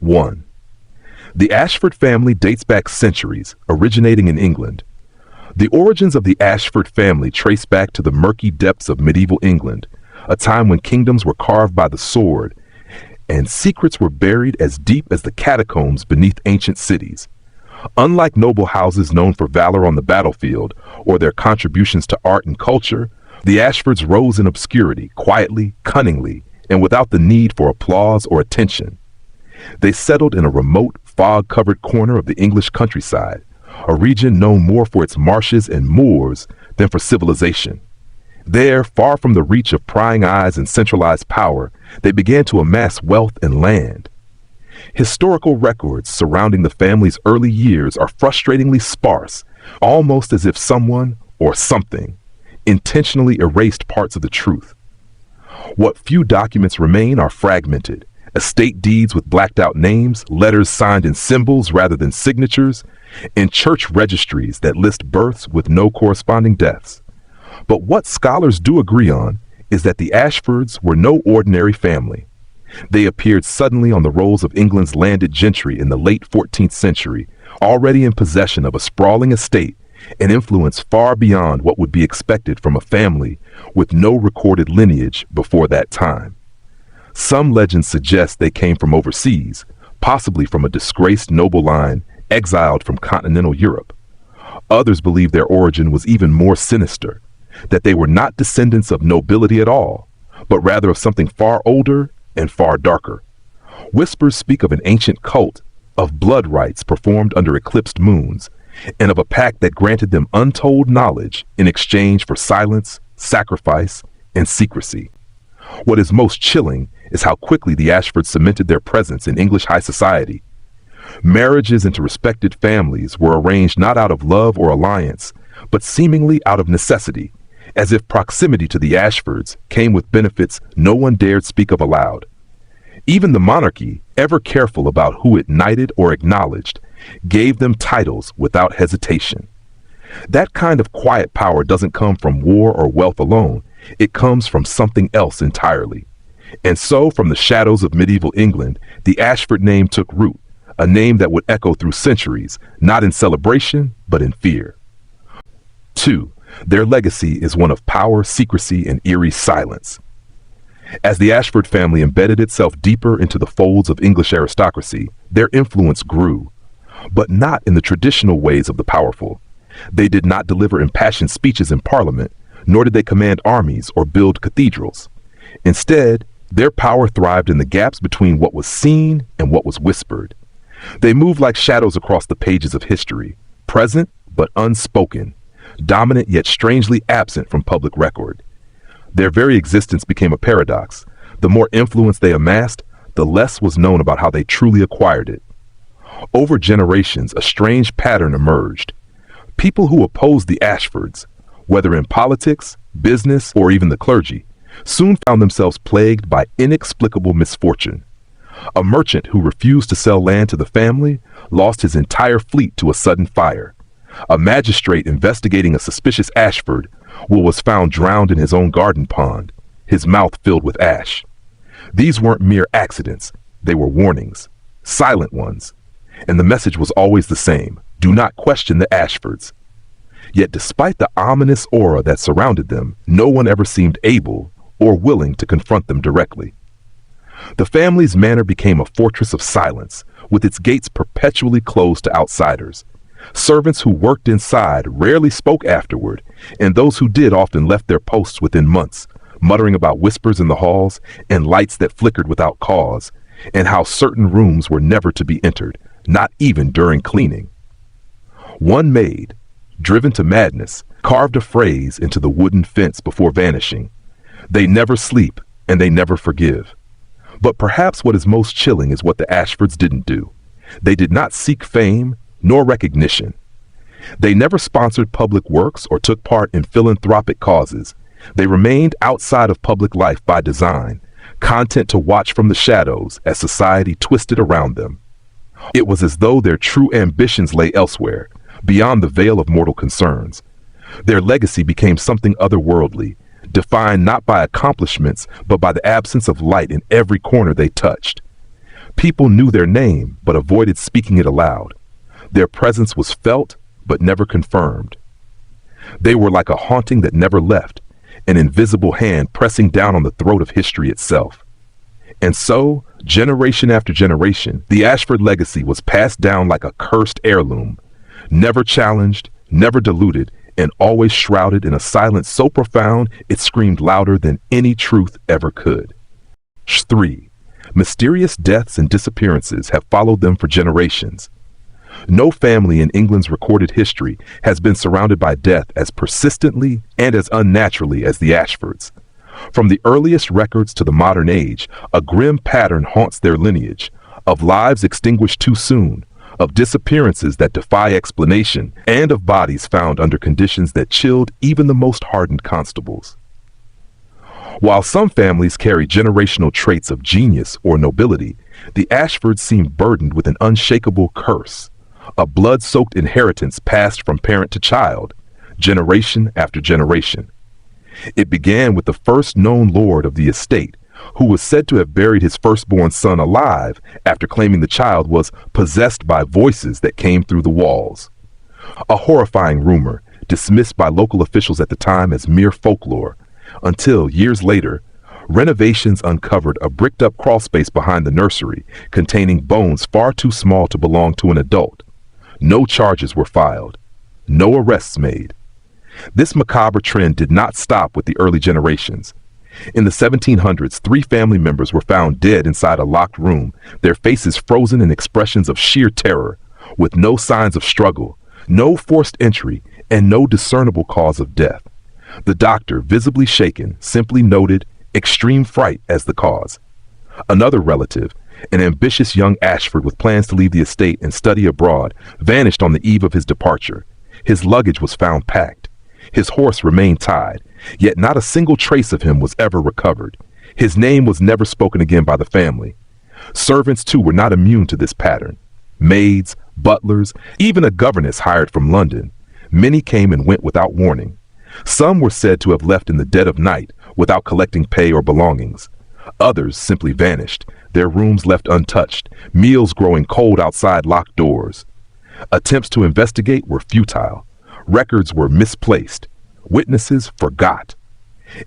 1. The Ashford family dates back centuries, originating in England. The origins of the Ashford family trace back to the murky depths of medieval England, a time when kingdoms were carved by the sword, and secrets were buried as deep as the catacombs beneath ancient cities. Unlike noble houses known for valor on the battlefield or their contributions to art and culture, the Ashfords rose in obscurity, quietly, cunningly, and without the need for applause or attention. They settled in a remote, fog-covered corner of the English countryside, a region known more for its marshes and moors than for civilization. There, far from the reach of prying eyes and centralized power, they began to amass wealth and land. Historical records surrounding the family's early years are frustratingly sparse, almost as if someone, or something, intentionally erased parts of the truth. What few documents remain are fragmented: estate deeds with blacked out names, letters signed in symbols rather than signatures, and church registries that list births with no corresponding deaths. But what scholars do agree on is that the Ashfords were no ordinary family. They appeared suddenly on the rolls of England's landed gentry in the late 14th century, already in possession of a sprawling estate and influence far beyond what would be expected from a family with no recorded lineage before that time. Some legends suggest they came from overseas, possibly from a disgraced noble line exiled from continental Europe. Others believe their origin was even more sinister, that they were not descendants of nobility at all, but rather of something far older and far darker. Whispers speak of an ancient cult, of blood rites performed under eclipsed moons, and of a pact that granted them untold knowledge in exchange for silence, sacrifice, and secrecy. What is most chilling is how quickly the Ashfords cemented their presence in English high society. Marriages into respected families were arranged not out of love or alliance, but seemingly out of necessity, as if proximity to the Ashfords came with benefits no one dared speak of aloud. Even the monarchy, ever careful about who it knighted or acknowledged, gave them titles without hesitation. That kind of quiet power doesn't come from war or wealth alone. It comes from something else entirely. And so, from the shadows of medieval England, the Ashford name took root, a name that would echo through centuries, not in celebration, but in fear. 2. Their legacy is one of power, secrecy, and eerie silence. As the Ashford family embedded itself deeper into the folds of English aristocracy, their influence grew, but not in the traditional ways of the powerful. They did not deliver impassioned speeches in Parliament, nor did they command armies or build cathedrals. Instead, their power thrived in the gaps between what was seen and what was whispered. They moved like shadows across the pages of history, present but unspoken, dominant yet strangely absent from public record. Their very existence became a paradox. The more influence they amassed, the less was known about how they truly acquired it. Over generations, a strange pattern emerged. People who opposed the Ashfords, whether in politics, business, or even the clergy, soon found themselves plagued by inexplicable misfortune. A merchant who refused to sell land to the family lost his entire fleet to a sudden fire. A magistrate investigating a suspicious Ashford was found drowned in his own garden pond, his mouth filled with ash. These weren't mere accidents, they were warnings, silent ones. And the message was always the same: do not question the Ashfords. Yet despite the ominous aura that surrounded them, no one ever seemed able or willing to confront them directly. The family's manor became a fortress of silence, with its gates perpetually closed to outsiders. Servants who worked inside rarely spoke afterward, and those who did often left their posts within months, muttering about whispers in the halls and lights that flickered without cause, and how certain rooms were never to be entered, not even during cleaning. One maid, driven to madness, carved a phrase into the wooden fence before vanishing: "They never sleep and they never forgive." But perhaps what is most chilling is what the Ashfords didn't do. They did not seek fame nor recognition. They never sponsored public works or took part in philanthropic causes. They remained outside of public life by design, content to watch from the shadows as society twisted around them. It was as though their true ambitions lay elsewhere, beyond the veil of mortal concerns. Their legacy became something otherworldly, defined not by accomplishments, but by the absence of light in every corner they touched. People knew their name but avoided speaking it aloud. Their presence was felt but never confirmed. They were like a haunting that never left, an invisible hand pressing down on the throat of history itself. And so, generation after generation, the Ashford legacy was passed down like a cursed heirloom, never challenged, never diluted, and always shrouded in a silence so profound it screamed louder than any truth ever could. 3. Mysterious deaths and disappearances have followed them for generations. No family in England's recorded history has been surrounded by death as persistently and as unnaturally as the Ashfords. From the earliest records to the modern age, a grim pattern haunts their lineage, of lives extinguished too soon, of disappearances that defy explanation, and of bodies found under conditions that chilled even the most hardened constables. While some families carry generational traits of genius or nobility, the Ashfords seem burdened with an unshakable curse, a blood-soaked inheritance passed from parent to child, generation after generation. It began with the first known lord of the estate, who was said to have buried his firstborn son alive after claiming the child was possessed by voices that came through the walls. A horrifying rumor, dismissed by local officials at the time as mere folklore, until, years later, renovations uncovered a bricked-up crawlspace behind the nursery containing bones far too small to belong to an adult. No charges were filed. No arrests made. This macabre trend did not stop with the early generations. In the 1700s, 3 family members were found dead inside a locked room, their faces frozen in expressions of sheer terror, with no signs of struggle, no forced entry, and no discernible cause of death. The doctor, visibly shaken, simply noted extreme fright as the cause. Another relative, an ambitious young Ashford with plans to leave the estate and study abroad, vanished on the eve of his departure. His luggage was found packed. His horse remained tied, yet not a single trace of him was ever recovered. His name was never spoken again by the family. Servants, too, were not immune to this pattern. Maids, butlers, even a governess hired from London. Many came and went without warning. Some were said to have left in the dead of night without collecting pay or belongings. Others simply vanished, their rooms left untouched, meals growing cold outside locked doors. Attempts to investigate were futile. Records were misplaced. Witnesses forgot.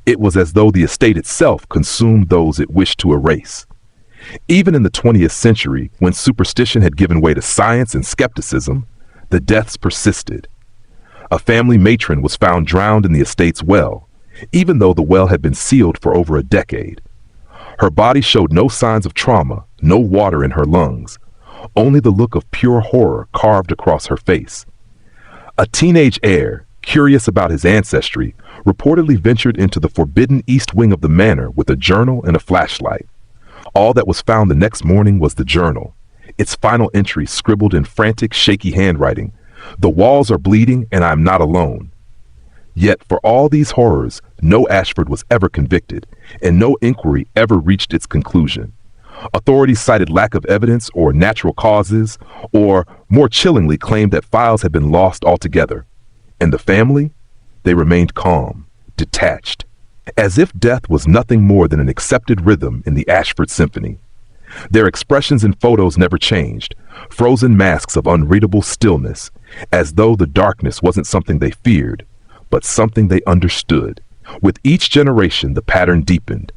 It was as though the estate itself consumed those it wished to erase. Even in the 20th century, when superstition had given way to science and skepticism, the deaths persisted. A family matron was found drowned in the estate's well, even though the well had been sealed for over a decade. Her body showed no signs of trauma, no water in her lungs, only the look of pure horror carved across her face. A teenage heir, curious about his ancestry, reportedly ventured into the forbidden east wing of the manor with a journal and a flashlight. All that was found the next morning was the journal, its final entry scribbled in frantic, shaky handwriting. "The walls are bleeding and I'm not alone." Yet for all these horrors, no Ashford was ever convicted, and no inquiry ever reached its conclusion. Authorities cited lack of evidence or natural causes, or, more chillingly, claimed that files had been lost altogether. And the family? They remained calm, detached, as if death was nothing more than an accepted rhythm in the Ashford Symphony. Their expressions in photos never changed, frozen masks of unreadable stillness, as though the darkness wasn't something they feared, but something they understood. With each generation, the pattern deepened.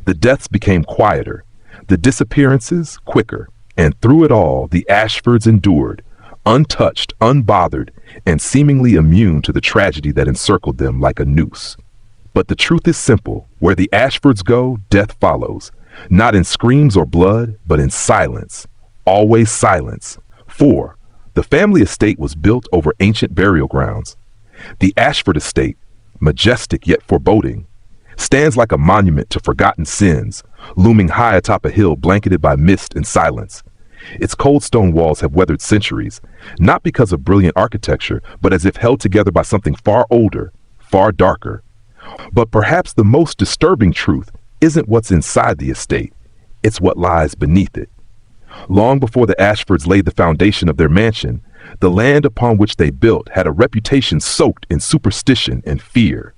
The deaths became quieter, the disappearances quicker, and through it all, the Ashfords endured, untouched, unbothered, and seemingly immune to the tragedy that encircled them like a noose. But the truth is simple. Where the Ashfords go, death follows. Not in screams or blood, but in silence. Always silence. 4. The family estate was built over ancient burial grounds. The Ashford estate, majestic yet foreboding, stands like a monument to forgotten sins, looming high atop a hill blanketed by mist and silence. Its cold stone walls have weathered centuries, not because of brilliant architecture, but as if held together by something far older, far darker. But perhaps the most disturbing truth isn't what's inside the estate, it's what lies beneath it. Long before the Ashfords laid the foundation of their mansion, the land upon which they built had a reputation soaked in superstition and fear.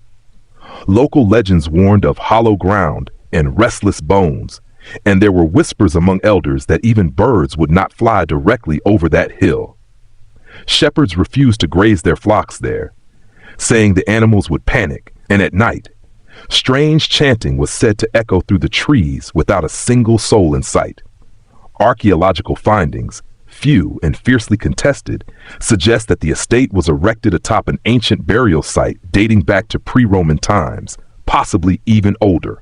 Local legends warned of hollow ground and restless bones, and there were whispers among elders that even birds would not fly directly over that hill. Shepherds refused to graze their flocks there, saying the animals would panic, and at night, strange chanting was said to echo through the trees without a single soul in sight. Archaeological findings, few and fiercely contested, suggest that the estate was erected atop an ancient burial site dating back to pre-Roman times, possibly even older.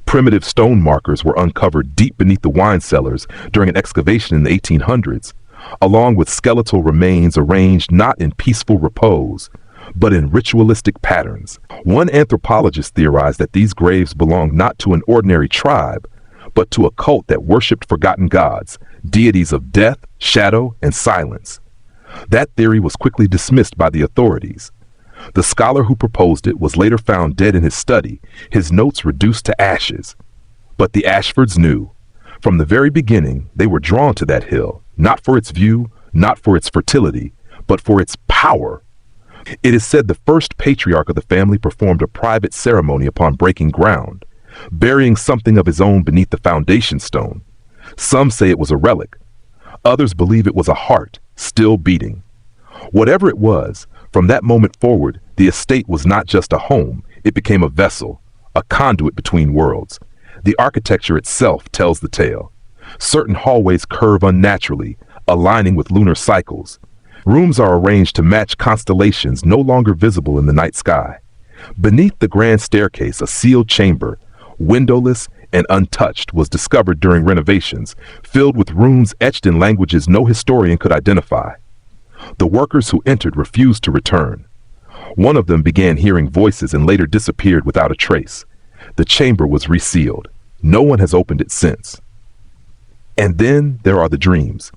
Primitive stone markers were uncovered deep beneath the wine cellars during an excavation in the 1800s, along with skeletal remains arranged not in peaceful repose, but in ritualistic patterns. One anthropologist theorized that these graves belonged not to an ordinary tribe, but to a cult that worshipped forgotten gods, deities of death, shadow, and silence. That theory was quickly dismissed by the authorities. The scholar who proposed it was later found dead in his study, his notes reduced to ashes. But the Ashfords knew. From the very beginning, they were drawn to that hill, not for its view, not for its fertility, but for its power. It is said the first patriarch of the family performed a private ceremony upon breaking ground, burying something of his own beneath the foundation stone. Some say it was a relic. Others believe it was a heart, still beating. Whatever it was, from that moment forward, the estate was not just a home, it became a vessel, a conduit between worlds. The architecture itself tells the tale. Certain hallways curve unnaturally, aligning with lunar cycles. Rooms are arranged to match constellations no longer visible in the night sky. Beneath the grand staircase, a sealed chamber, windowless and untouched, was discovered during renovations, filled with runes etched in languages no historian could identify. The workers who entered refused to return. One of them began hearing voices and later disappeared without a trace. The chamber was resealed. No one has opened it since. And then there are the dreams.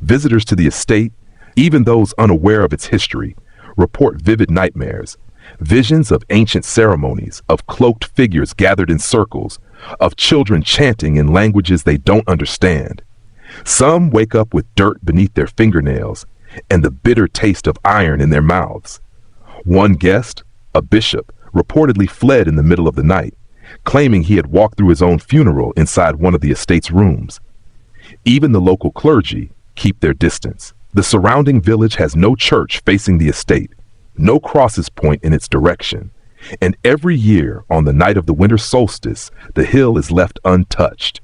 Visitors to the estate, even those unaware of its history, report vivid nightmares, visions of ancient ceremonies, of cloaked figures gathered in circles, of children chanting in languages they don't understand. Some wake up with dirt beneath their fingernails and the bitter taste of iron in their mouths. One guest, a bishop, reportedly fled in the middle of the night, claiming he had walked through his own funeral inside one of the estate's rooms. Even the local clergy keep their distance. The surrounding village has no church facing the estate, no crosses point in its direction, and every year on the night of the winter solstice, the hill is left untouched.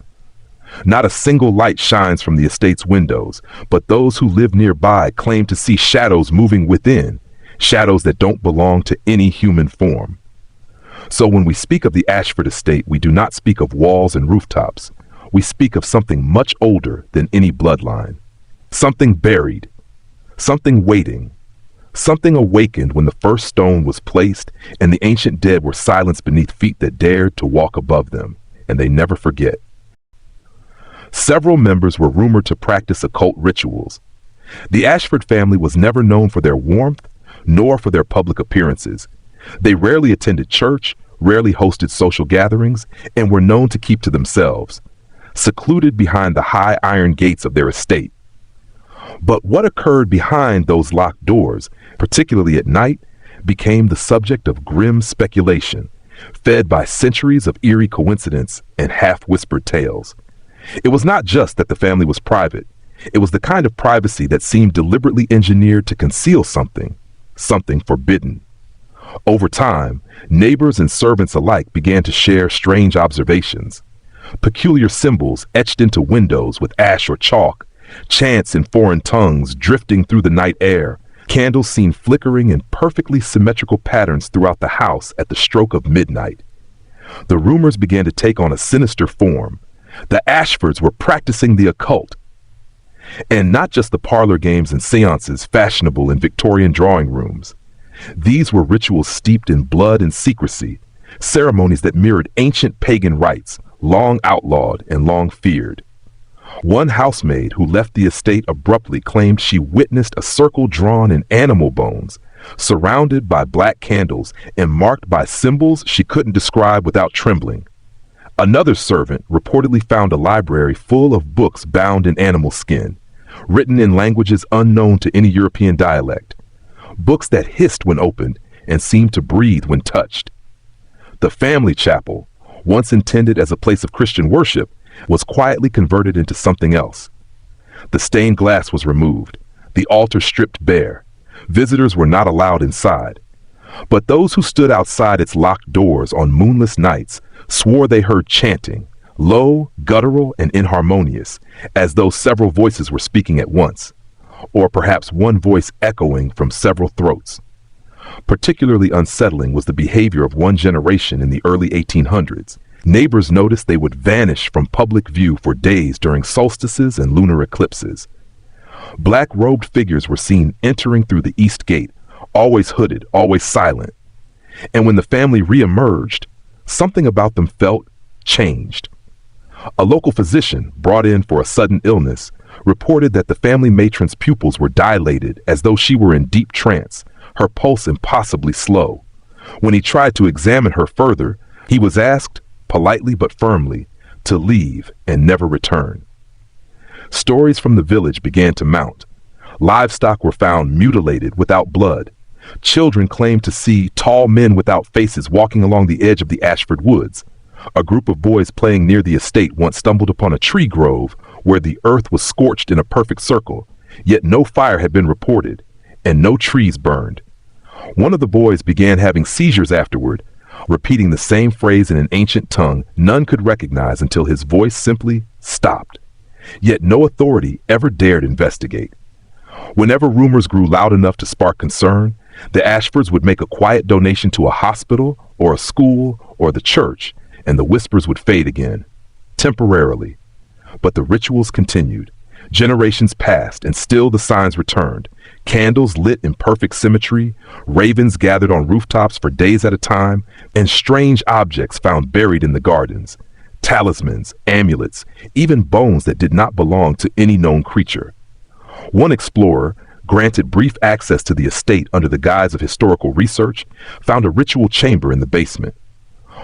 Not a single light shines from the estate's windows, but those who live nearby claim to see shadows moving within, shadows that don't belong to any human form. So when we speak of the Ashford estate, we do not speak of walls and rooftops. We speak of something much older than any bloodline. Something buried, something waiting, something awakened when the first stone was placed and the ancient dead were silenced beneath feet that dared to walk above them, and they never forget. Several members were rumored to practice occult rituals. The Ashford family was never known for their warmth, nor for their public appearances. They rarely attended church, rarely hosted social gatherings, and were known to keep to themselves, secluded behind the high iron gates of their estate. But what occurred behind those locked doors, particularly at night, became the subject of grim speculation, fed by centuries of eerie coincidence and half-whispered tales. It was not just that the family was private. It was the kind of privacy that seemed deliberately engineered to conceal something forbidden. Over time, neighbors and servants alike began to share strange observations. Peculiar symbols etched into windows with ash or chalk, chants in foreign tongues drifting through the night air, candles seen flickering in perfectly symmetrical patterns throughout the house at the stroke of midnight. The rumors began to take on a sinister form. The Ashfords were practicing the occult. And not just the parlor games and seances fashionable in Victorian drawing rooms. These were rituals steeped in blood and secrecy, ceremonies that mirrored ancient pagan rites, long outlawed and long feared. One housemaid who left the estate abruptly claimed she witnessed a circle drawn in animal bones, surrounded by black candles and marked by symbols she couldn't describe without trembling. Another servant reportedly found a library full of books bound in animal skin, written in languages unknown to any European dialect, books that hissed when opened and seemed to breathe when touched. The family chapel, once intended as a place of Christian worship, was quietly converted into something else. The stained glass was removed, the altar stripped bare. Visitors were not allowed inside. But those who stood outside its locked doors on moonless nights swore they heard chanting, low, guttural, and inharmonious, as though several voices were speaking at once, or perhaps one voice echoing from several throats. Particularly unsettling was the behavior of one generation in the early 1800s. Neighbors noticed they would vanish from public view for days during solstices and lunar eclipses. Black-robed figures were seen entering through the east gate, always hooded, always silent. And when the family re-emerged, something about them felt changed. A local physician, brought in for a sudden illness, reported that the family matron's pupils were dilated as though she were in deep trance, her pulse impossibly slow. When he tried to examine her further, he was asked, politely but firmly, to leave and never return. Stories from the village began to mount. Livestock were found mutilated without blood. Children claimed to see tall men without faces walking along the edge of the Ashford woods. A group of boys playing near the estate once stumbled upon a tree grove where the earth was scorched in a perfect circle, yet no fire had been reported, and no trees burned. One of the boys began having seizures afterward, repeating the same phrase in an ancient tongue none could recognize until his voice simply stopped. Yet no authority ever dared investigate. Whenever rumors grew loud enough to spark concern, the Ashfords would make a quiet donation to a hospital or a school or the church, and the whispers would fade again, temporarily. But the rituals continued. Generations passed, and still the signs returned. Candles lit in perfect symmetry, ravens gathered on rooftops for days at a time, and strange objects found buried in the gardens. Talismans, amulets, even bones that did not belong to any known creature. One explorer, granted brief access to the estate under the guise of historical research, found a ritual chamber in the basement.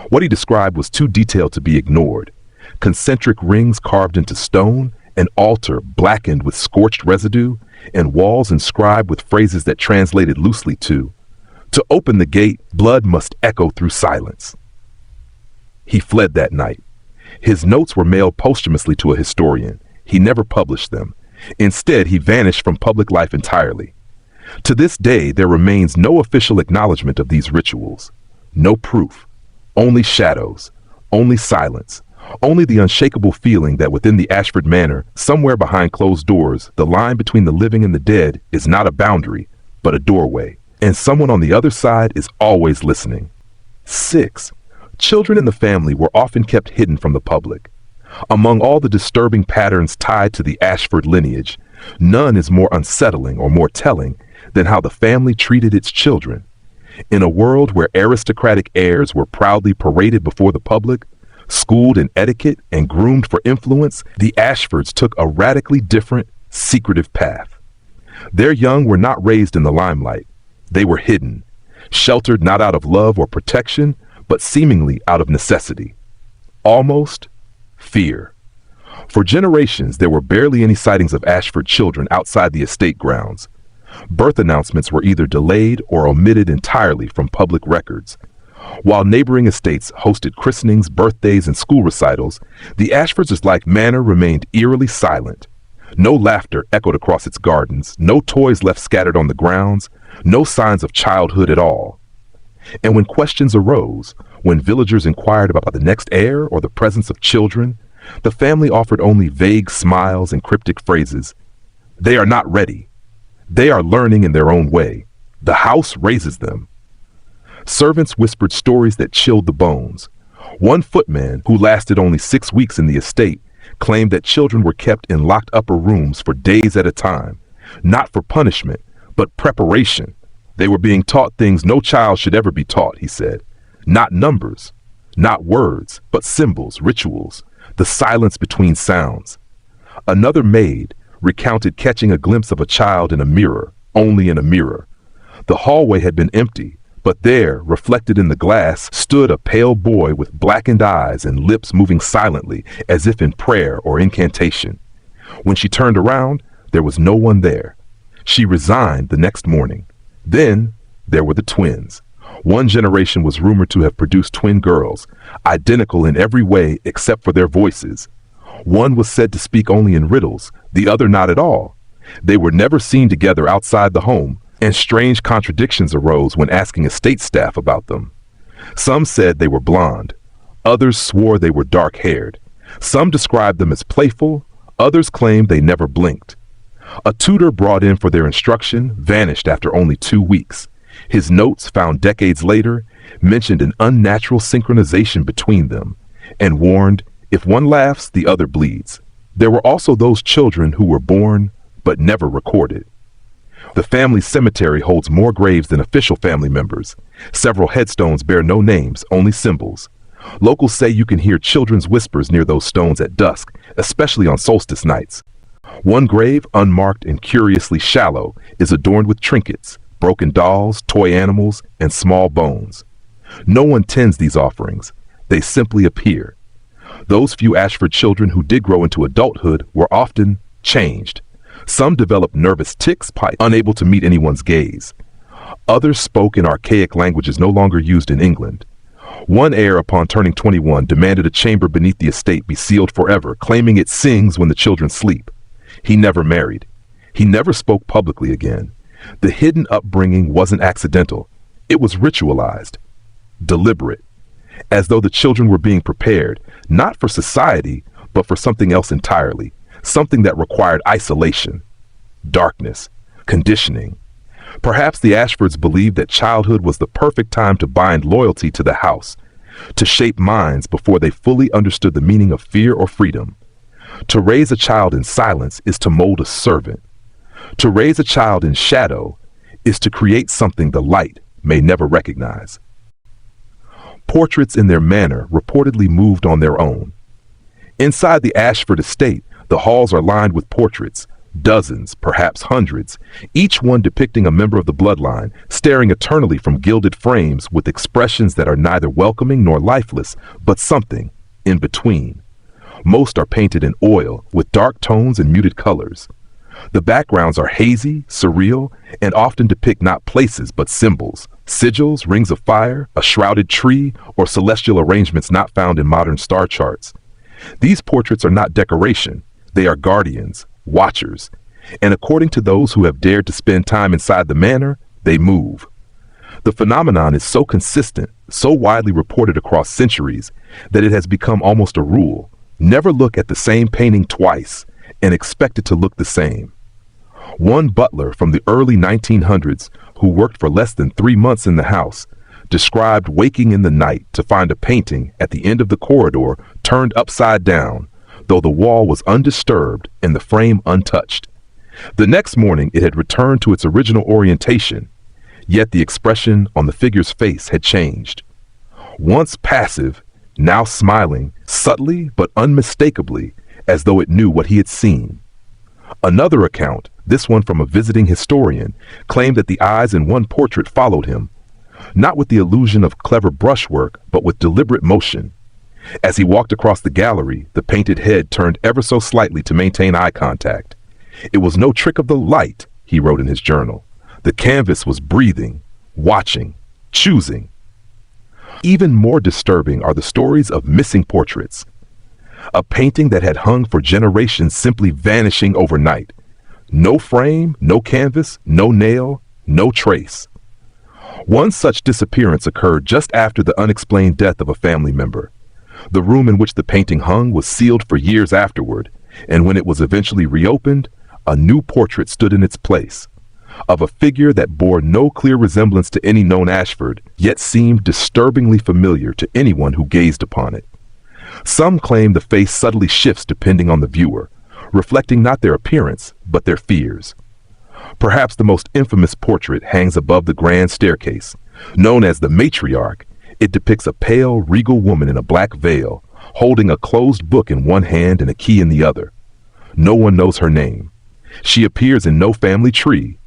What he described was too detailed to be ignored. Concentric rings carved into stone, an altar blackened with scorched residue, and walls inscribed with phrases that translated loosely to open the gate, blood must echo through silence. He fled that night. His notes were mailed posthumously to a historian. He never published them. Instead, he vanished from public life entirely. To this day, there remains no official acknowledgement of these rituals. No proof. Only shadows. Only silence. Only the unshakable feeling that within the Ashford Manor, somewhere behind closed doors, the line between the living and the dead is not a boundary, but a doorway. And someone on the other side is always listening. 6. Children in the family were often kept hidden from the public. Among all the disturbing patterns tied to the Ashford lineage, none is more unsettling or more telling than how the family treated its children. In a world where aristocratic heirs were proudly paraded before the public, schooled in etiquette and groomed for influence, the Ashfords took a radically different, secretive path. Their young were not raised in the limelight. They were hidden, sheltered not out of love or protection, but seemingly out of necessity. Almost fear. For generations, there were barely any sightings of Ashford children outside the estate grounds. Birth announcements were either delayed or omitted entirely from public records. While neighboring estates hosted christenings, birthdays, and school recitals, the Ashfords' Manor remained eerily silent. No laughter echoed across its gardens, no toys left scattered on the grounds, no signs of childhood at all. And when questions arose, when villagers inquired about the next heir or the presence of children, the family offered only vague smiles and cryptic phrases. They are not ready. They are learning in their own way. The house raises them. Servants whispered stories that chilled the bones. One footman, who lasted only 6 weeks in the estate, claimed that children were kept in locked upper rooms for days at a time, not for punishment, but preparation. They were being taught things no child should ever be taught, he said. Not numbers, not words, but symbols, rituals, the silence between sounds. Another maid recounted catching a glimpse of a child in a mirror, only in a mirror. The hallway had been empty, but there, reflected in the glass, stood a pale boy with blackened eyes and lips moving silently as if in prayer or incantation. When she turned around, there was no one there. She resigned the next morning. Then there were the twins. One generation was rumored to have produced twin girls, identical in every way except for their voices. One was said to speak only in riddles, the other not at all. They were never seen together outside the home, and strange contradictions arose when asking estate staff about them. Some said they were blonde. Others swore they were dark-haired. Some described them as playful. Others claimed they never blinked. A tutor brought in for their instruction vanished after only 2 weeks. His notes, found decades later, mentioned an unnatural synchronization between them and warned, if one laughs, the other bleeds. There were also those children who were born but never recorded. The family cemetery holds more graves than official family members. Several headstones bear no names, only symbols. Locals say you can hear children's whispers near those stones at dusk, especially on solstice nights. One grave, unmarked and curiously shallow, is adorned with trinkets, broken dolls, toy animals, and small bones. No one tends these offerings. They simply appear. Those few Ashford children who did grow into adulthood were often changed. Some developed nervous tics, unable to meet anyone's gaze. Others spoke in archaic languages no longer used in England. One heir, upon turning 21, demanded a chamber beneath the estate be sealed forever, claiming it sings when the children sleep. He never married. He never spoke publicly again. The hidden upbringing wasn't accidental. It was ritualized, deliberate, as though the children were being prepared, not for society, but for something else entirely, something that required isolation, darkness, conditioning. Perhaps the Ashfords believed that childhood was the perfect time to bind loyalty to the house, to shape minds before they fully understood the meaning of fear or freedom. To raise a child in silence is to mold a servant. To raise a child in shadow is to create something the light may never recognize. Portraits in their manor reportedly moved on their own. Inside the Ashford estate, the halls are lined with portraits, dozens, perhaps hundreds, each one depicting a member of the bloodline, staring eternally from gilded frames with expressions that are neither welcoming nor lifeless, but something in between. Most are painted in oil, with dark tones and muted colors. The backgrounds are hazy, surreal, and often depict not places but symbols, sigils, rings of fire, a shrouded tree, or celestial arrangements not found in modern star charts. These portraits are not decoration. They are guardians, watchers, and according to those who have dared to spend time inside the manor, they move. The phenomenon is so consistent, so widely reported across centuries, that it has become almost a rule. Never look at the same painting twice and expect it to look the same. One butler from the early 1900s, who worked for less than 3 months in the house, described waking in the night to find a painting at the end of the corridor turned upside down, though the wall was undisturbed and the frame untouched. The next morning it had returned to its original orientation, yet the expression on the figure's face had changed. Once passive, now smiling, subtly but unmistakably, as though it knew what he had seen. Another account, this one from a visiting historian, claimed that the eyes in one portrait followed him, not with the illusion of clever brushwork, but with deliberate motion. As he walked across the gallery, the painted head turned ever so slightly to maintain eye contact. It was no trick of the light, he wrote in his journal. The canvas was breathing, watching, choosing. Even more disturbing are the stories of missing portraits. A painting that had hung for generations simply vanishing overnight. No frame, no canvas, no nail, no trace. One such disappearance occurred just after the unexplained death of a family member. The room in which the painting hung was sealed for years afterward, and when it was eventually reopened, a new portrait stood in its place, of a figure that bore no clear resemblance to any known Ashford, yet seemed disturbingly familiar to anyone who gazed upon it. Some claim the face subtly shifts depending on the viewer, reflecting not their appearance, but their fears. Perhaps the most infamous portrait hangs above the grand staircase. Known as the matriarch, it depicts a pale, regal woman in a black veil, holding a closed book in one hand and a key in the other. No one knows her name. She appears in no family tree,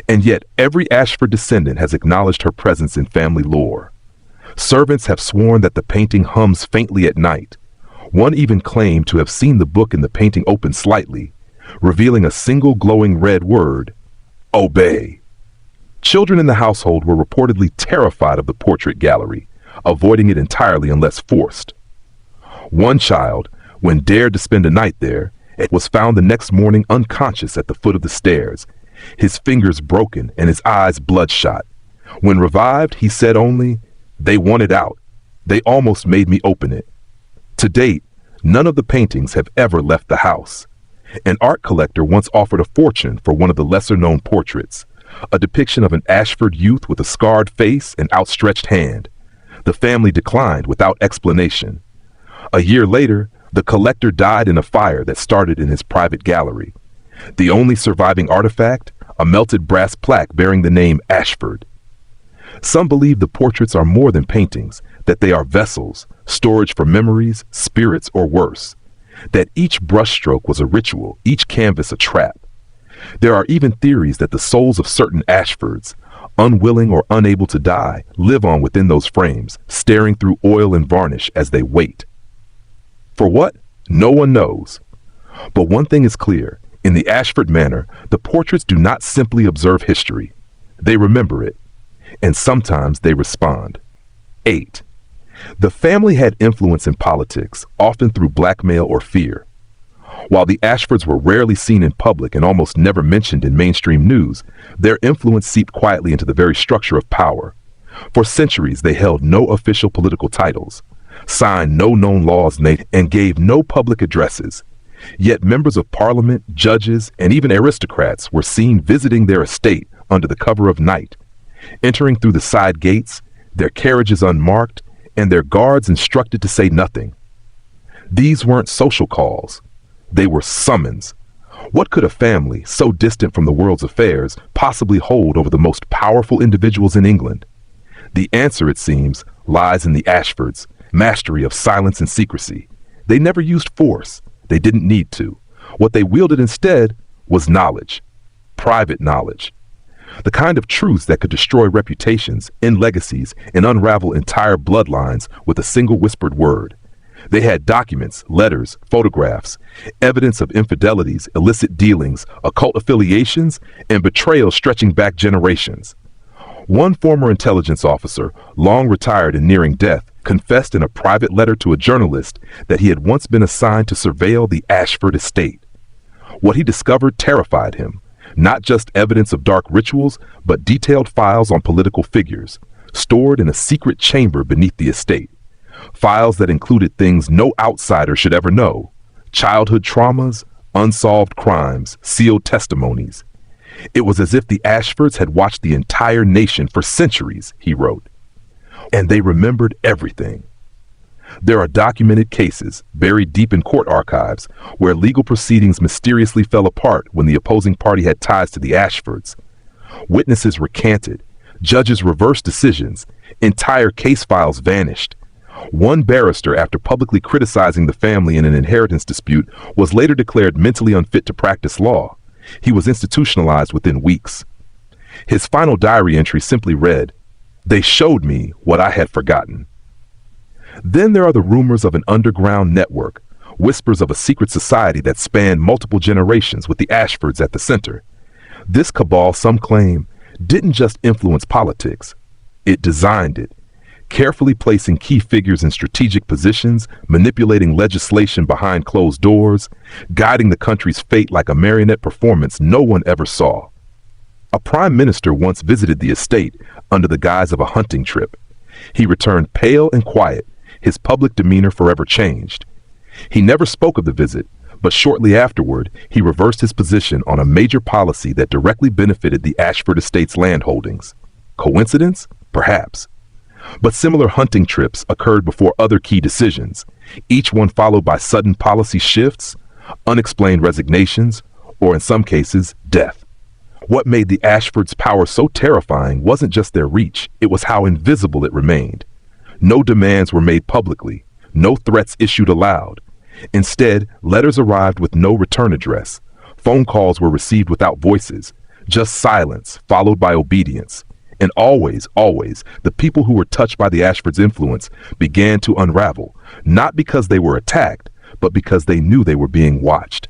and yet every Ashford descendant has acknowledged her presence in family lore. Servants have sworn that the painting hums faintly at night. One even claimed to have seen the book in the painting open slightly, revealing a single glowing red word: obey. Children in the household were reportedly terrified of the portrait gallery, avoiding it entirely unless forced. One child, when dared to spend a night there, and was found the next morning unconscious at the foot of the stairs, his fingers broken and his eyes bloodshot. When revived, he said only, "They wanted out. They almost made me open it." To date, none of the paintings have ever left the house. An art collector once offered a fortune for one of the lesser-known portraits, a depiction of an Ashford youth with a scarred face and outstretched hand. The family declined without explanation. A year later, the collector died in a fire that started in his private gallery. The only surviving artifact, a melted brass plaque bearing the name Ashford. Some believe the portraits are more than paintings, that they are vessels, storage for memories, spirits, or worse. That each brushstroke was a ritual, each canvas a trap. There are even theories that the souls of certain Ashfords, unwilling or unable to die, live on within those frames, staring through oil and varnish as they wait. For what? No one knows. But one thing is clear. In the Ashford Manor, the portraits do not simply observe history. They remember it. And sometimes they respond. 8. The family had influence in politics, often through blackmail or fear. While the Ashfords were rarely seen in public and almost never mentioned in mainstream news, their influence seeped quietly into the very structure of power. For centuries, they held no official political titles, signed no known laws, and gave no public addresses. Yet members of parliament, judges, and even aristocrats were seen visiting their estate under the cover of night, entering through the side gates, their carriages unmarked, and their guards instructed to say nothing. These weren't social calls. They were summons. What could a family, so distant from the world's affairs, possibly hold over the most powerful individuals in England? The answer, it seems, lies in the Ashfords' mastery of silence and secrecy. They never used force. They didn't need to. What they wielded instead was knowledge. Private knowledge. The kind of truths that could destroy reputations, end legacies, and unravel entire bloodlines with a single whispered word. They had documents, letters, photographs, evidence of infidelities, illicit dealings, occult affiliations, and betrayal stretching back generations. One former intelligence officer, long retired and nearing death, confessed in a private letter to a journalist that he had once been assigned to surveil the Ashford estate. What he discovered terrified him. Not just evidence of dark rituals, but detailed files on political figures, stored in a secret chamber beneath the estate. Files that included things no outsider should ever know. Childhood traumas, unsolved crimes, sealed testimonies. It was as if the Ashfords had watched the entire nation for centuries, he wrote. And they remembered everything. There are documented cases, buried deep in court archives, where legal proceedings mysteriously fell apart when the opposing party had ties to the Ashfords. Witnesses recanted, judges reversed decisions, entire case files vanished. One barrister, after publicly criticizing the family in an inheritance dispute, was later declared mentally unfit to practice law. He was institutionalized within weeks. His final diary entry simply read, "They showed me what I had forgotten." Then there are the rumors of an underground network, whispers of a secret society that spanned multiple generations with the Ashfords at the center. This cabal, some claim, didn't just influence politics. It designed it, carefully placing key figures in strategic positions, manipulating legislation behind closed doors, guiding the country's fate like a marionette performance no one ever saw. A prime minister once visited the estate under the guise of a hunting trip. He returned pale and quiet, his public demeanor forever changed. He never spoke of the visit, but shortly afterward, he reversed his position on a major policy that directly benefited the Ashford estate's land holdings. Coincidence? Perhaps. But similar hunting trips occurred before other key decisions, each one followed by sudden policy shifts, unexplained resignations, or in some cases, death. What made the Ashfords' power so terrifying wasn't just their reach, it was how invisible it remained. No demands were made publicly, no threats issued aloud. Instead, letters arrived with no return address. Phone calls were received without voices, just silence followed by obedience. And always, the people who were touched by the Ashfords' influence began to unravel, not because they were attacked, but because they knew they were being watched,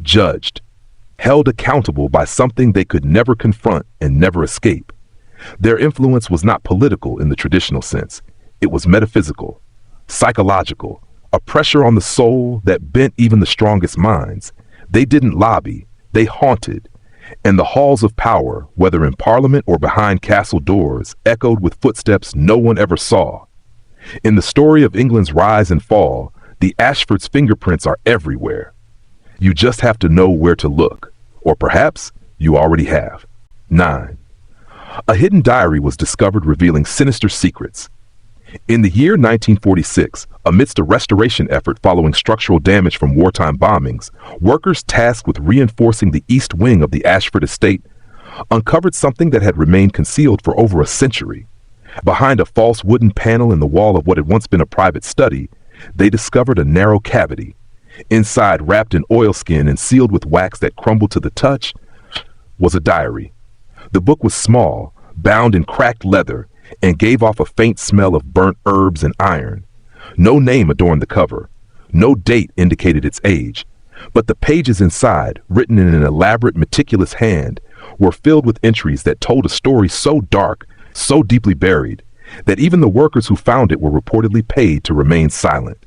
judged, held accountable by something they could never confront and never escape. Their influence was not political in the traditional sense. It was metaphysical, psychological, A pressure on the soul that bent even the strongest minds. They didn't lobby, they haunted. And the halls of power, whether in Parliament or behind castle doors, echoed with footsteps no one ever saw. In the story of England's rise and fall, the Ashford's fingerprints are everywhere. You just have to know where to look. Or perhaps you already have. 9. A hidden diary was discovered revealing sinister secrets. In the year 1946, amidst a restoration effort following structural damage from wartime bombings, workers tasked with reinforcing the east wing of the Ashford estate uncovered something that had remained concealed for over a century. Behind a false wooden panel in the wall of what had once been a private study, they discovered a narrow cavity. Inside, wrapped in oilskin and sealed with wax that crumbled to the touch, was a diary. The book was small, bound in cracked leather, and gave off a faint smell of burnt herbs and iron. No name adorned the cover. No date indicated its age. But the pages inside, written in an elaborate, meticulous hand, were filled with entries that told a story so dark, so deeply buried, that even the workers who found it were reportedly paid to remain silent.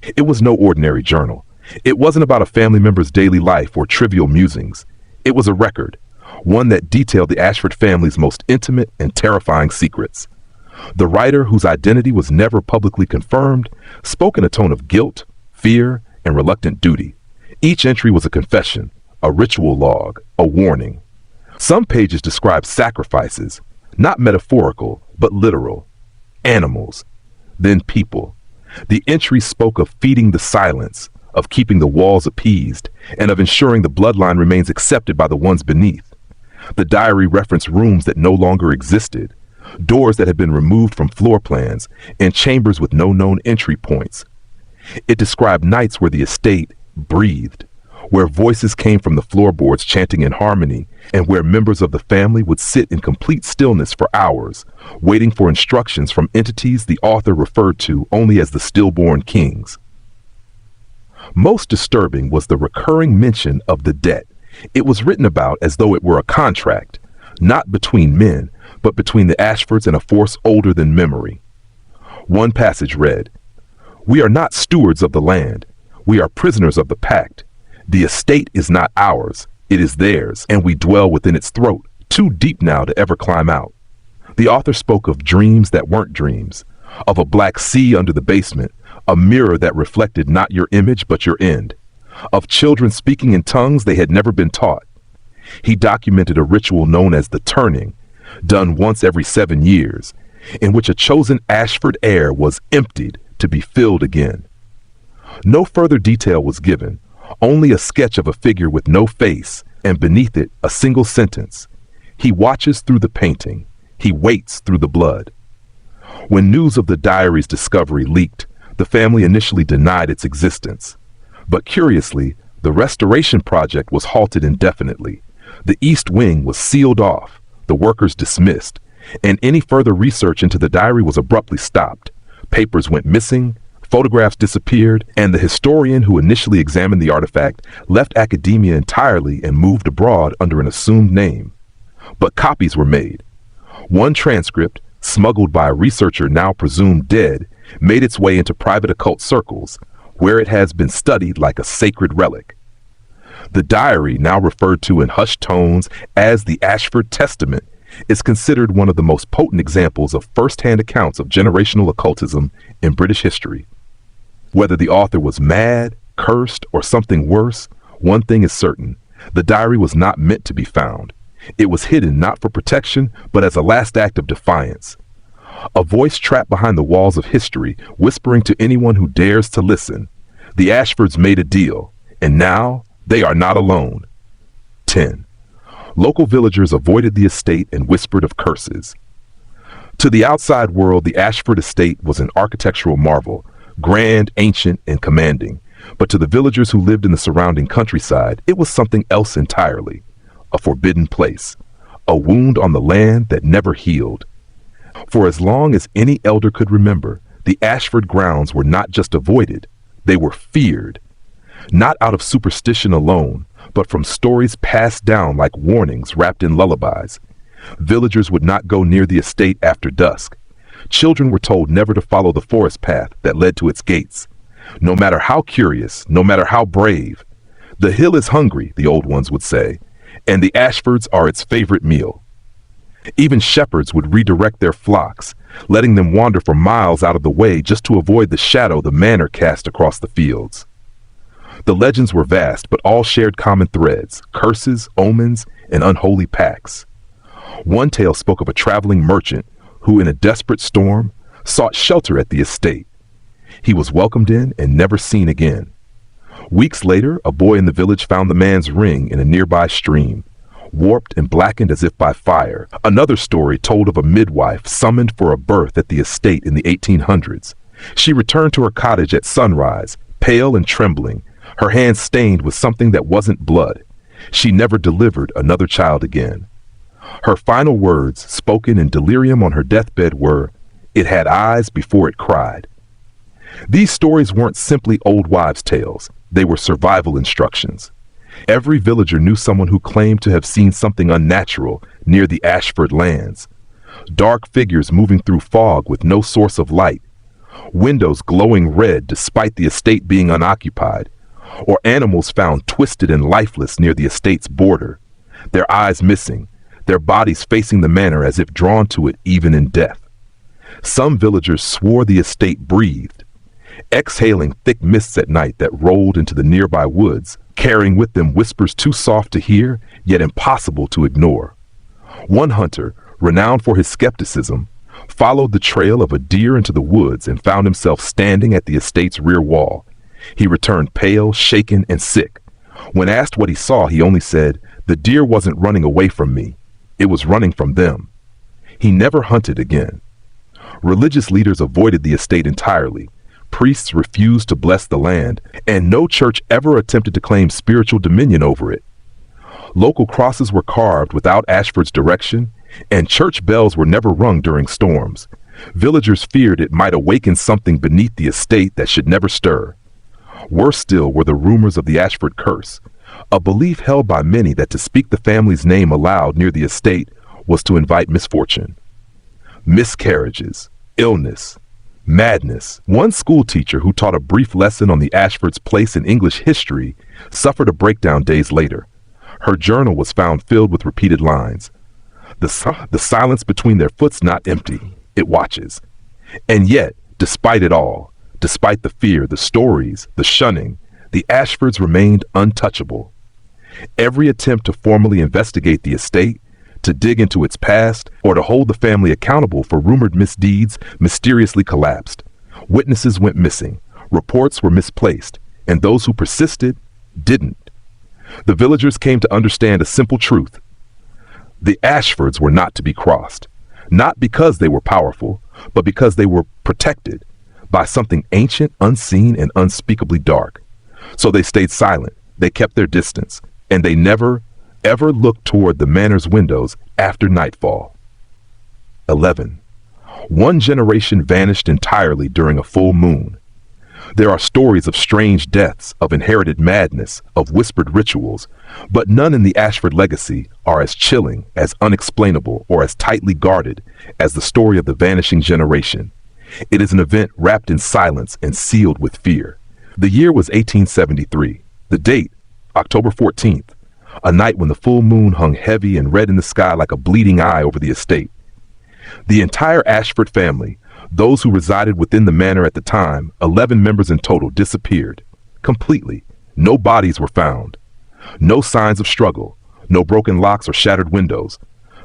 It was no ordinary journal. It wasn't about a family member's daily life or trivial musings. It was a record, one that detailed the Ashford family's most intimate and terrifying secrets. The writer, whose identity was never publicly confirmed, spoke in a tone of guilt, fear, and reluctant duty. Each entry was a confession, a ritual log, a warning. Some pages described sacrifices, not metaphorical, but literal. Animals, then people. The entries spoke of feeding the silence, of keeping the walls appeased, and of ensuring the bloodline remains accepted by the ones beneath. The diary referenced rooms that no longer existed, doors that had been removed from floor plans, and chambers with no known entry points. It described nights where the estate breathed, where voices came from the floorboards chanting in harmony, and where members of the family would sit in complete stillness for hours, waiting for instructions from entities the author referred to only as the stillborn kings. Most disturbing was the recurring mention of the debt. It was written about as though it were a contract, not between men, but between the Ashfords and a force older than memory. One passage read, "We are not stewards of the land. We are prisoners of the pact. The estate is not ours, it is theirs, and we dwell within its throat, too deep now to ever climb out." The author spoke of dreams that weren't dreams, of a black sea under the basement, a mirror that reflected not your image but your end, of children speaking in tongues they had never been taught. He documented a ritual known as the turning, done once every 7 years, in which a chosen Ashford heir was emptied to be filled again. No further detail was given, only a sketch of a figure with no face, and beneath it a single sentence. He watches through the painting. He waits through the blood. When news of the diary's discovery leaked, the family initially denied its existence. But curiously, the restoration project was halted indefinitely. The East Wing was sealed off, the workers dismissed, and any further research into the diary was abruptly stopped. Papers went missing, photographs disappeared, and the historian who initially examined the artifact left academia entirely and moved abroad under an assumed name. But copies were made. One transcript, smuggled by a researcher now presumed dead, made its way into private occult circles, where it has been studied like a sacred relic. The diary, now referred to in hushed tones as the Ashford Testament, is considered one of the most potent examples of first-hand accounts of generational occultism in British history. Whether the author was mad, cursed, or something worse, one thing is certain: the diary was not meant to be found. It was hidden not for protection, but as a last act of defiance. A voice trapped behind the walls of history, whispering to anyone who dares to listen. The Ashfords made a deal, and now they are not alone. 10. Local villagers avoided the estate and whispered of curses. To the outside world, the Ashford estate was an architectural marvel, grand, ancient, and commanding. But to the villagers who lived in the surrounding countryside, it was something else entirely. A forbidden place, a wound on the land that never healed. For as long as any elder could remember, the Ashford grounds were not just avoided, they were feared. Not out of superstition alone, but from stories passed down like warnings wrapped in lullabies. Villagers would not go near the estate after dusk. Children were told never to follow the forest path that led to its gates. No matter how curious, no matter how brave, the hill is hungry, the old ones would say, and the Ashfords are its favorite meal. Even shepherds would redirect their flocks, letting them wander for miles out of the way just to avoid the shadow the manor cast across the fields. The legends were vast, but all shared common threads: curses, omens, and unholy pacts. One tale spoke of a traveling merchant who, in a desperate storm, sought shelter at the estate. He was welcomed in and never seen again. Weeks later, a boy in the village found the man's ring in a nearby stream, warped and blackened as if by fire. Another story told of a midwife summoned for a birth at the estate in the 1800s. She returned to her cottage at sunrise, pale and trembling, her hands stained with something that wasn't blood. She never delivered another child again. Her final words, spoken in delirium on her deathbed, were, "It had eyes before it cried." These stories weren't simply old wives' tales. They were survival instructions. Every villager knew someone who claimed to have seen something unnatural near the Ashford lands. Dark figures moving through fog with no source of light, windows glowing red despite the estate being unoccupied, or animals found twisted and lifeless near the estate's border, their eyes missing, their bodies facing the manor as if drawn to it even in death. Some villagers swore the estate breathed, exhaling thick mists at night that rolled into the nearby woods, carrying with them whispers too soft to hear, yet impossible to ignore. One hunter, renowned for his skepticism, followed the trail of a deer into the woods and found himself standing at the estate's rear wall. He returned pale, shaken, and sick. When asked what he saw, he only said, "The deer wasn't running away from me. It was running from them." He never hunted again. Religious leaders avoided the estate entirely. Priests refused to bless the land, and no church ever attempted to claim spiritual dominion over it. Local crosses were carved without Ashford's direction, and church bells were never rung during storms. Villagers feared it might awaken something beneath the estate that should never stir. Worse still were the rumors of the Ashford curse, a belief held by many that to speak the family's name aloud near the estate was to invite misfortune. Miscarriages, illness, madness. One school teacher who taught a brief lesson on the Ashford's place in English history suffered a breakdown days later. Her journal was found filled with repeated lines. The silence between their foot's not empty, it watches. And yet, despite it all, despite the fear, the stories, the shunning, the Ashfords remained untouchable. Every attempt to formally investigate the estate, to dig into its past, or to hold the family accountable for rumored misdeeds mysteriously collapsed. Witnesses went missing, reports were misplaced, and those who persisted didn't. The villagers came to understand a simple truth. The Ashfords were not to be crossed, not because they were powerful, but because they were protected by something ancient, unseen, and unspeakably dark. So they stayed silent, they kept their distance, and they never, ever looked toward the manor's windows after nightfall. 11. One generation vanished entirely during a full moon. There are stories of strange deaths, of inherited madness, of whispered rituals, but none in the Ashford legacy are as chilling, as unexplainable, or as tightly guarded as the story of the vanishing generation. It is an event wrapped in silence and sealed with fear. The year was 1873. The date, October 14th, a night when the full moon hung heavy and red in the sky like a bleeding eye over the estate. The entire Ashford family, those who resided within the manor at the time, 11 members in total, disappeared. Completely. No bodies were found. No signs of struggle. No broken locks or shattered windows.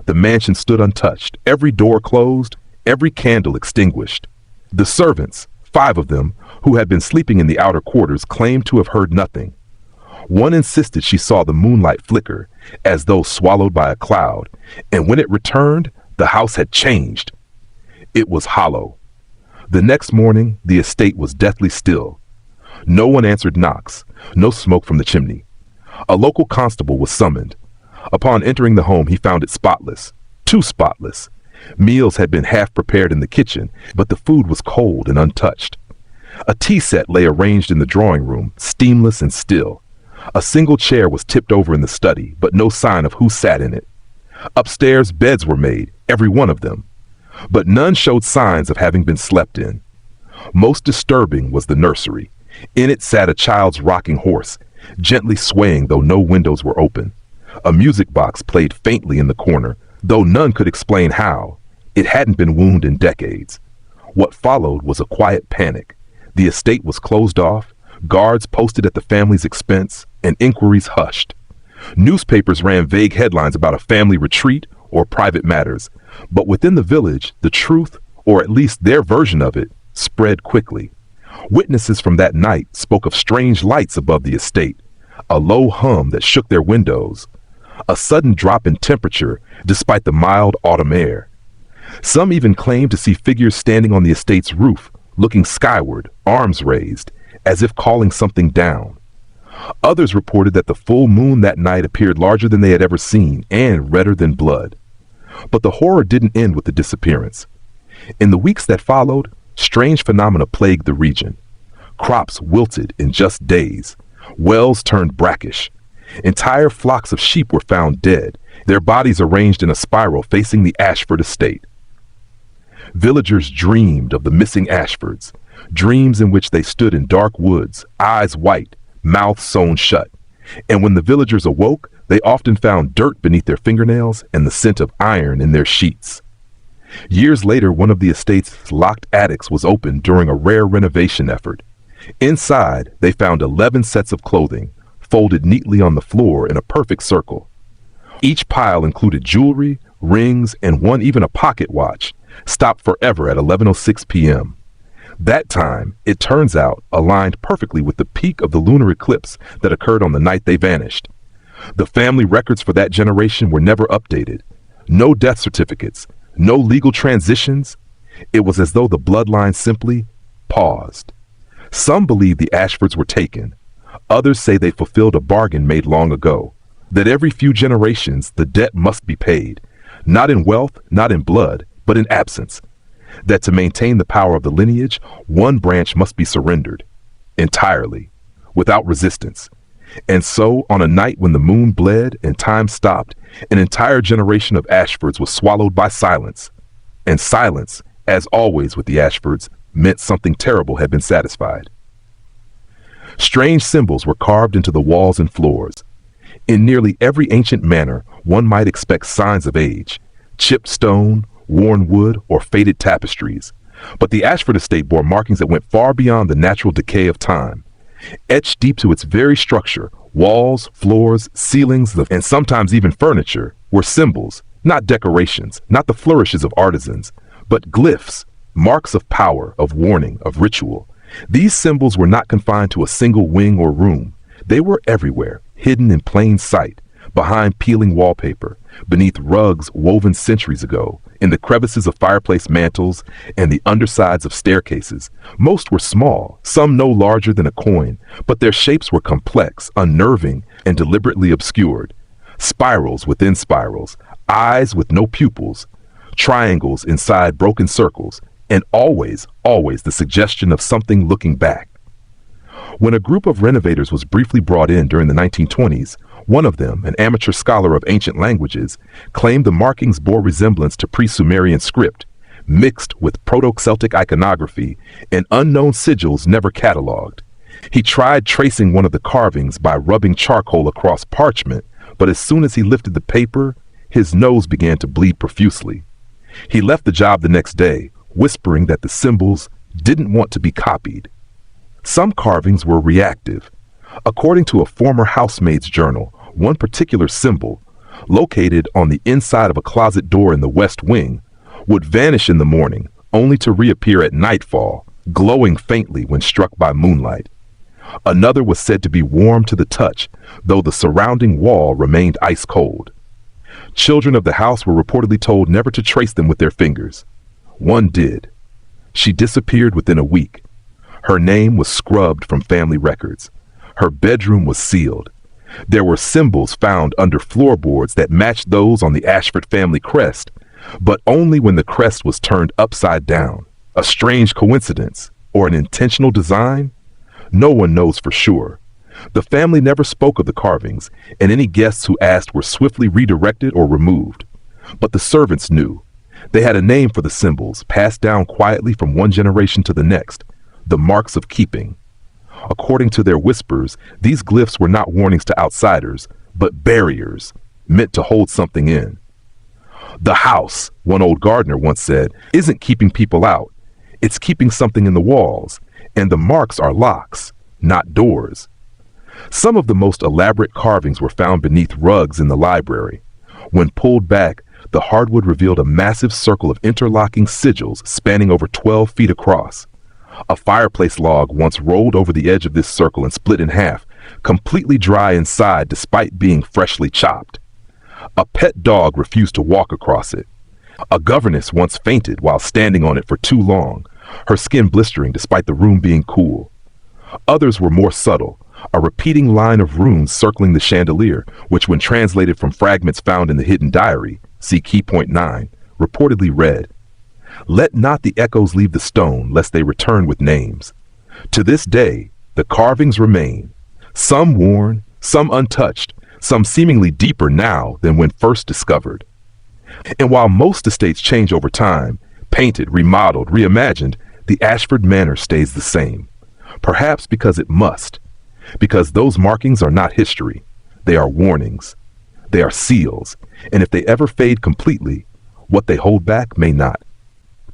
The mansion stood untouched, every door closed, every candle extinguished. The servants, 5 of them, who had been sleeping in the outer quarters, claimed to have heard nothing. One insisted she saw the moonlight flicker, as though swallowed by a cloud, and when it returned, the house had changed. It was hollow. The next morning, the estate was deathly still. No one answered knocks, no smoke from the chimney. A local constable was summoned. Upon entering the home, he found it spotless, too spotless. Meals had been half prepared in the kitchen, but the food was cold and untouched. A tea set lay arranged in the drawing room, steamless and still. A single chair was tipped over in the study, but no sign of who sat in it. Upstairs, beds were made, every one of them, but none showed signs of having been slept in. Most disturbing was the nursery. In it sat a child's rocking horse, gently swaying though no windows were open. A music box played faintly in the corner, though none could explain how. It hadn't been wounded in decades. What followed was a quiet panic. The estate was closed off, guards posted at the family's expense, and inquiries hushed. Newspapers ran vague headlines about a family retreat or private matters, but within the village, the truth, or at least their version of it, spread quickly. Witnesses from that night spoke of strange lights above the estate, a low hum that shook their windows, a sudden drop in temperature despite the mild autumn air. Some even claimed to see figures standing on the estate's roof, looking skyward, arms raised, as if calling something down. Others reported that the full moon that night appeared larger than they had ever seen and redder than blood. But the horror didn't end with the disappearance. In the weeks that followed, strange phenomena plagued the region. Crops wilted in just days. Wells turned brackish. Entire flocks of sheep were found dead, their bodies arranged in a spiral facing the Ashford estate. Villagers dreamed of the missing Ashfords, dreams in which they stood in dark woods, eyes white, mouths sewn shut. And when the villagers awoke, they often found dirt beneath their fingernails and the scent of iron in their sheets. Years later, one of the estate's locked attics was opened during a rare renovation effort. Inside, they found 11 sets of clothing, folded neatly on the floor in a perfect circle. Each pile included jewelry, rings, and one even a pocket watch, stopped forever at 11:06 p.m. That time, it turns out, aligned perfectly with the peak of the lunar eclipse that occurred on the night they vanished. The family records for that generation were never updated. No death certificates, no legal transitions. It was as though the bloodline simply paused. Some believe the Ashfords were taken. Others say they fulfilled a bargain made long ago, that every few generations the debt must be paid, not in wealth, not in blood, but in absence. That to maintain the power of the lineage, one branch must be surrendered, entirely, without resistance. And so, on a night when the moon bled and time stopped, an entire generation of Ashfords was swallowed by silence. And silence, as always with the Ashfords, meant something terrible had been satisfied. Strange symbols were carved into the walls and floors. In nearly every ancient manor, one might expect signs of age, chipped stone, worn wood, or faded tapestries. But the Ashford estate bore markings that went far beyond the natural decay of time. Etched deep to its very structure, walls, floors, ceilings, and sometimes even furniture, were symbols, not decorations, not the flourishes of artisans, but glyphs, marks of power, of warning, of ritual. These symbols were not confined to a single wing or room. They were everywhere, hidden in plain sight, behind peeling wallpaper, beneath rugs woven centuries ago, in the crevices of fireplace mantels and the undersides of staircases. Most were small, some no larger than a coin, but their shapes were complex, unnerving, and deliberately obscured. Spirals within spirals, eyes with no pupils, triangles inside broken circles, and always the suggestion of something looking back. When a group of renovators was briefly brought in during the 1920s, one of them, an amateur scholar of ancient languages, claimed the markings bore resemblance to pre-Sumerian script, mixed with Proto-Celtic iconography and unknown sigils never catalogued. He tried tracing one of the carvings by rubbing charcoal across parchment, but as soon as he lifted the paper, his nose began to bleed profusely. He left the job the next day, whispering that the symbols didn't want to be copied. Some carvings were reactive. According to a former housemaid's journal, one particular symbol, located on the inside of a closet door in the west wing, would vanish in the morning, only to reappear at nightfall, glowing faintly when struck by moonlight. Another was said to be warm to the touch, though the surrounding wall remained ice cold. Children of the house were reportedly told never to trace them with their fingers. One did. She disappeared within a week. Her name was scrubbed from family records. Her bedroom was sealed. There were symbols found under floorboards that matched those on the Ashford family crest, but only when the crest was turned upside down. A strange coincidence, or an intentional design? No one knows for sure. The family never spoke of the carvings, and any guests who asked were swiftly redirected or removed. But the servants knew. They had a name for the symbols, passed down quietly from one generation to the next, the marks of keeping. According to their whispers, these glyphs were not warnings to outsiders, but barriers meant to hold something in. The house, one old gardener once said, isn't keeping people out. It's keeping something in the walls, and the marks are locks, not doors. Some of the most elaborate carvings were found beneath rugs in the library. When pulled back, the hardwood revealed a massive circle of interlocking sigils spanning over 12 feet across. A fireplace log once rolled over the edge of this circle and split in half, completely dry inside despite being freshly chopped. A pet dog refused to walk across it. A governess once fainted while standing on it for too long, her skin blistering despite the room being cool. Others were more subtle, a repeating line of runes circling the chandelier, which when translated from fragments found in the hidden diary, see key point 9, reportedly read, "Let not the echoes leave the stone, lest they return with names." To this day, the carvings remain, some worn, some untouched, some seemingly deeper now than when first discovered. And while most estates change over time, painted, remodeled, reimagined, the Ashford Manor stays the same. Perhaps because it must. Because those markings are not history. They are warnings. They are seals. And if they ever fade completely, what they hold back may not.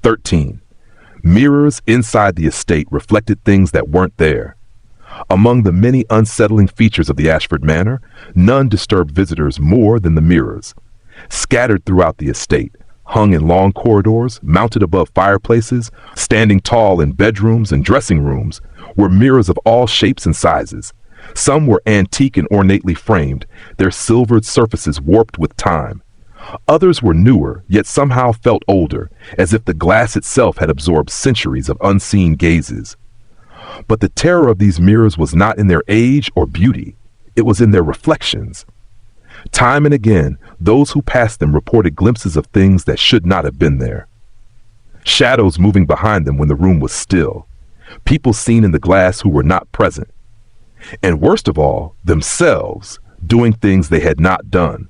13. Mirrors inside the estate reflected things that weren't there. Among the many unsettling features of the Ashford Manor, none disturbed visitors more than the mirrors. Scattered throughout the estate, hung in long corridors, mounted above fireplaces, standing tall in bedrooms and dressing rooms, were mirrors of all shapes and sizes. Some were antique and ornately framed, their silvered surfaces warped with time. Others were newer, yet somehow felt older, as if the glass itself had absorbed centuries of unseen gazes. But the terror of these mirrors was not in their age or beauty. It was in their reflections. Time and again, those who passed them reported glimpses of things that should not have been there. Shadows moving behind them when the room was still. People seen in the glass who were not present. And worst of all, themselves, doing things they had not done.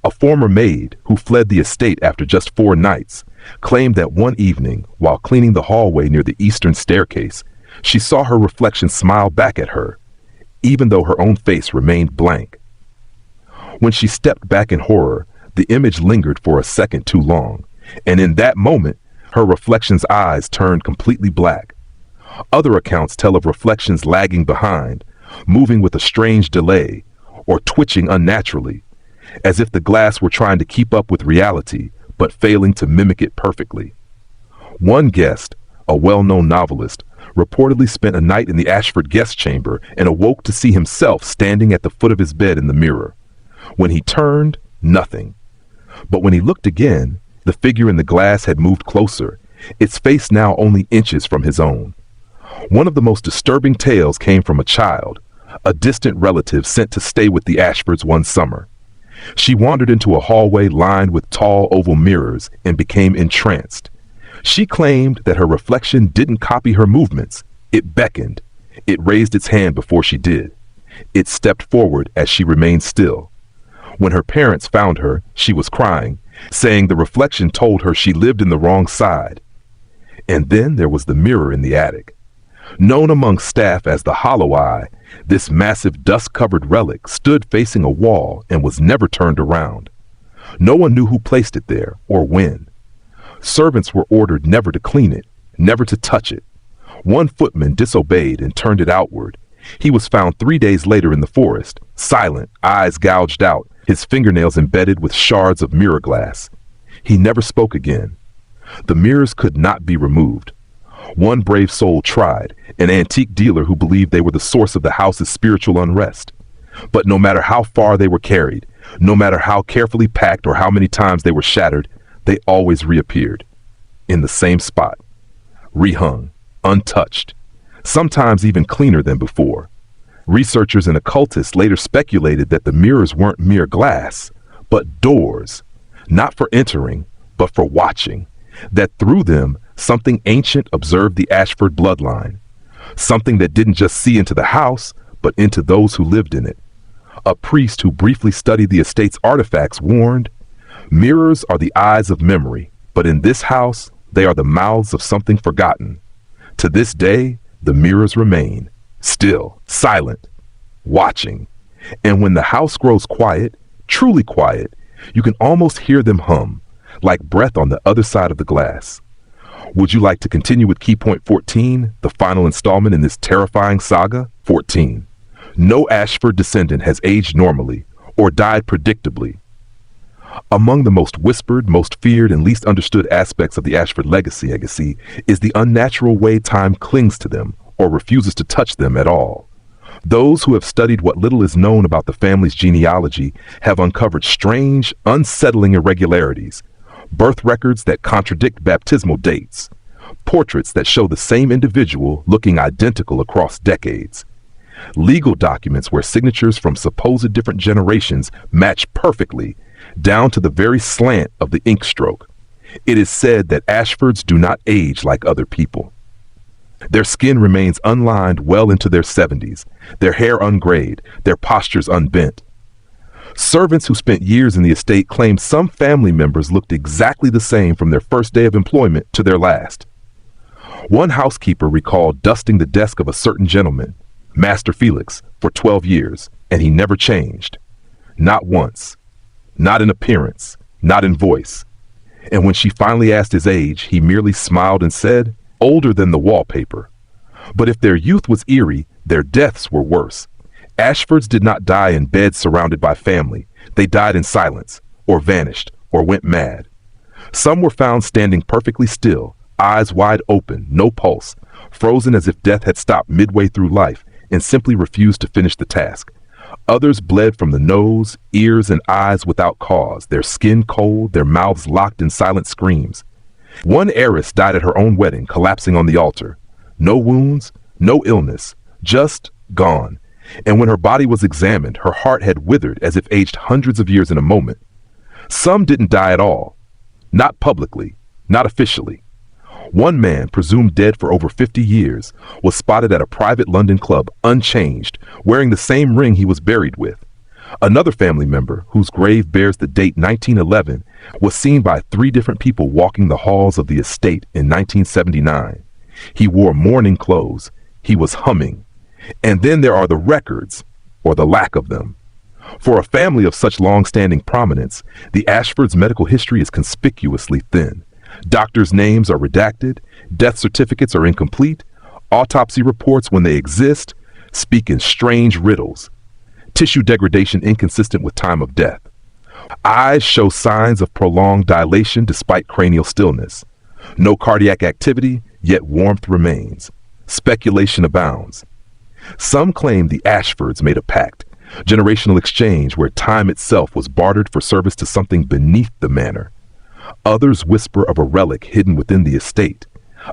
A former maid, who fled the estate after just 4 nights, claimed that one evening, while cleaning the hallway near the eastern staircase, she saw her reflection smile back at her, even though her own face remained blank. When she stepped back in horror, the image lingered for a second too long, and in that moment, her reflection's eyes turned completely black. Other accounts tell of reflections lagging behind, moving with a strange delay, or twitching unnaturally, as if the glass were trying to keep up with reality, but failing to mimic it perfectly. One guest, a well-known novelist, reportedly spent a night in the Ashford guest chamber and awoke to see himself standing at the foot of his bed in the mirror. When he turned, nothing. But when he looked again, the figure in the glass had moved closer, its face now only inches from his own. One of the most disturbing tales came from a child, a distant relative sent to stay with the Ashfords one summer. She wandered into a hallway lined with tall oval mirrors and became entranced. She claimed that her reflection didn't copy her movements. It beckoned. It raised its hand before she did. It stepped forward as she remained still. When her parents found her, she was crying, saying the reflection told her she lived in the wrong side. And then there was the mirror in the attic. Known among staff as the Hollow Eye, this massive dust-covered relic stood facing a wall and was never turned around. No one knew who placed it there or when. Servants were ordered never to clean it, never to touch it. One footman disobeyed and turned it outward. He was found 3 days later in the forest, silent, eyes gouged out, his fingernails embedded with shards of mirror glass. He never spoke again. The mirrors could not be removed. One brave soul tried, an antique dealer who believed they were the source of the house's spiritual unrest. But no matter how far they were carried, no matter how carefully packed or how many times they were shattered, they always reappeared. In the same spot. Rehung, untouched. Sometimes even cleaner than before. Researchers and occultists later speculated that the mirrors weren't mere glass, but doors. Not for entering, but for watching. That through them, something ancient observed the Ashford bloodline. Something that didn't just see into the house, but into those who lived in it. A priest who briefly studied the estate's artifacts warned, "Mirrors are the eyes of memory, but in this house, they are the mouths of something forgotten." To this day, the mirrors remain, Still, silent, watching. And when the house grows quiet, truly quiet, you can almost hear them hum, like breath on the other side of the glass. Would you like to continue with key point 14, the final installment in this terrifying saga? 14. No Ashford descendant has aged normally or died predictably. Among the most whispered, most feared, and least understood aspects of the Ashford legacy is the unnatural way time clings to them or refuses to touch them at all. Those who have studied what little is known about the family's genealogy have uncovered strange, unsettling irregularities, birth records that contradict baptismal dates, portraits that show the same individual looking identical across decades, legal documents where signatures from supposed different generations match perfectly, down to the very slant of the ink stroke. It is said that Ashfords do not age like other people. Their skin remains unlined well into their 70s, their hair ungrayed, their postures unbent. Servants who spent years in the estate claim some family members looked exactly the same from their first day of employment to their last. One housekeeper recalled dusting the desk of a certain gentleman, Master Felix, for 12 years, and he never changed. Not once. Not in appearance, not in voice. And when she finally asked his age, he merely smiled and said, "Older than the wallpaper." But if their youth was eerie, their deaths were worse. Ashfords did not die in bed surrounded by family. They died in silence, or vanished, or went mad. Some were found standing perfectly still, eyes wide open, no pulse, frozen as if death had stopped midway through life and simply refused to finish the task. Others bled from the nose, ears, and eyes without cause, their skin cold, their mouths locked in silent screams. One heiress died at her own wedding, collapsing on the altar. No wounds, no illness, just gone. And when her body was examined, her heart had withered as if aged hundreds of years in a moment. Some didn't die at all. Not publicly, not officially. One man, presumed dead for over 50 years, was spotted at a private London club, unchanged, wearing the same ring he was buried with. Another family member, whose grave bears the date 1911, was seen by 3 different people walking the halls of the estate in 1979. He wore mourning clothes. He was humming. And then there are the records, or the lack of them. For a family of such long-standing prominence, the Ashfords' medical history is conspicuously thin. Doctors' names are redacted, death certificates are incomplete, autopsy reports, when they exist, speak in strange riddles. Tissue degradation inconsistent with time of death. Eyes show signs of prolonged dilation despite cranial stillness. No cardiac activity, yet warmth remains. Speculation abounds. Some claim the Ashfords made a pact, generational exchange where time itself was bartered for service to something beneath the manor. Others whisper of a relic hidden within the estate,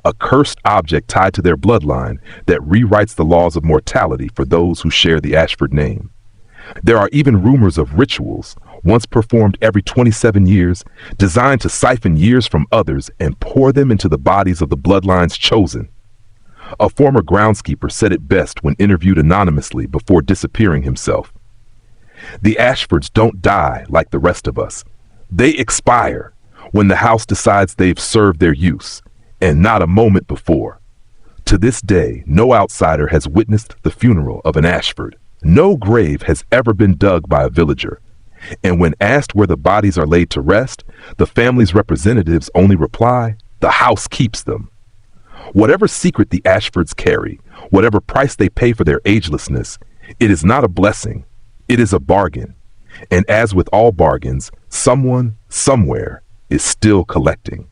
a cursed object tied to their bloodline that rewrites the laws of mortality for those who share the Ashford name. There are even rumors of rituals, once performed every 27 years, designed to siphon years from others and pour them into the bodies of the bloodline's chosen. A former groundskeeper said it best when interviewed anonymously before disappearing himself. The Ashfords don't die like the rest of us. They expire when the house decides they've served their use, and not a moment before. To this day, no outsider has witnessed the funeral of an Ashford. No grave has ever been dug by a villager. And when asked where the bodies are laid to rest, the family's representatives only reply, "The house keeps them." Whatever secret the Ashfords carry, whatever price they pay for their agelessness, it is not a blessing, it is a bargain. And as with all bargains, someone, somewhere, is still collecting.